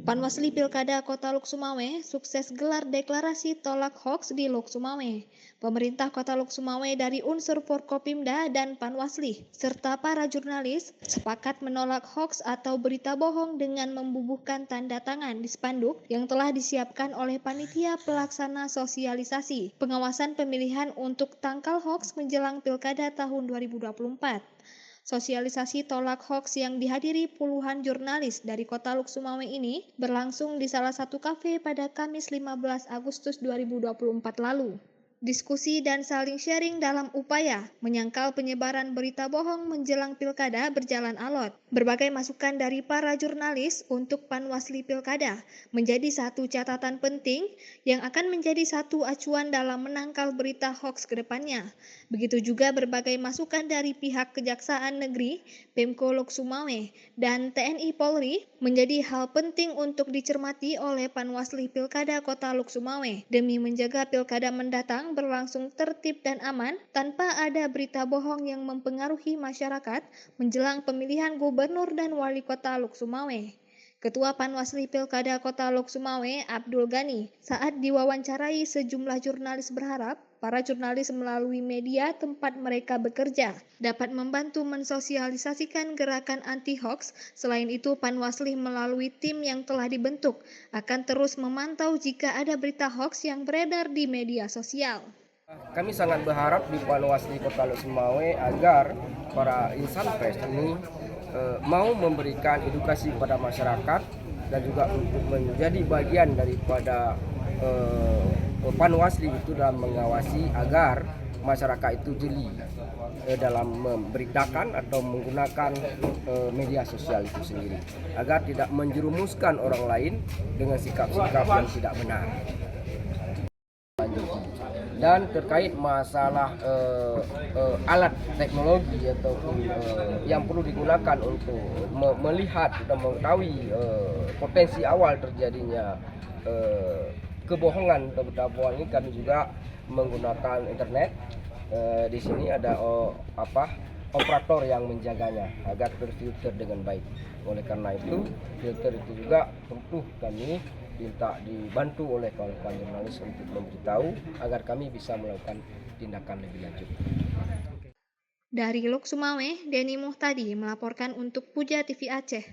Panwasli Pilkada Kota Luk Sumawe sukses gelar deklarasi tolak hoaks di Luk Sumawe. Pemerintah Kota Luk Sumawe dari unsur Forkopimda dan Panwasli, serta para jurnalis, sepakat menolak hoaks atau berita bohong dengan membubuhkan tanda tangan di spanduk yang telah disiapkan oleh Panitia Pelaksana Sosialisasi Pengawasan Pemilihan untuk tangkal hoaks menjelang Pilkada tahun 2024. Sosialisasi tolak hoaks yang dihadiri puluhan jurnalis dari Kota Luk Sumawe ini berlangsung di salah satu kafe pada Kamis 15 Agustus 2024 lalu. Diskusi dan saling sharing dalam upaya menyangkal penyebaran berita bohong menjelang Pilkada berjalan alot. Berbagai masukan dari para jurnalis untuk Panwasli Pilkada menjadi satu catatan penting yang akan menjadi satu acuan dalam menangkal berita hoaks ke depannya. Begitu juga berbagai masukan dari pihak Kejaksaan Negeri, Pemko Luk Sumawe, dan TNI Polri menjadi hal penting untuk dicermati oleh Panwasli Pilkada Kota Luk Sumawe demi menjaga Pilkada mendatang berlangsung tertib dan aman tanpa ada berita bohong yang mempengaruhi masyarakat menjelang pemilihan gubernur dan wali kota Luk Sumawe. Ketua Panwasli Pilkada Kota Luk Sumawe, Abdul Ghani, saat diwawancarai sejumlah jurnalis berharap para jurnalis melalui media tempat mereka bekerja dapat membantu mensosialisasikan gerakan anti-hoaks. Selain itu, Panwasli melalui tim yang telah dibentuk akan terus memantau jika ada berita hoaks yang beredar di media sosial. Kami sangat berharap di Panwasli Kota Luk Sumawe agar para insan pers ini mau memberikan edukasi kepada masyarakat dan juga untuk menjadi bagian daripada Panwasli itu dalam mengawasi agar masyarakat itu jeli dalam memberitakan atau menggunakan media sosial itu sendiri agar tidak menjerumuskan orang lain dengan sikap-sikap yang tidak benar. Dan terkait masalah alat teknologi ataupun yang perlu digunakan untuk melihat dan mengetahui potensi awal terjadinya kebohongan atau berita bohong ini, kami juga menggunakan internet. Di sini ada operator yang menjaganya agar terfilter dengan baik. Oleh karena itu, filter itu juga tentu kami minta dibantu oleh kawan-kawan jurnalis untuk memberitahu agar kami bisa melakukan tindakan lebih lanjut. Dari Luk Sumawe, Denny Muhtadi melaporkan untuk Puja TV Aceh.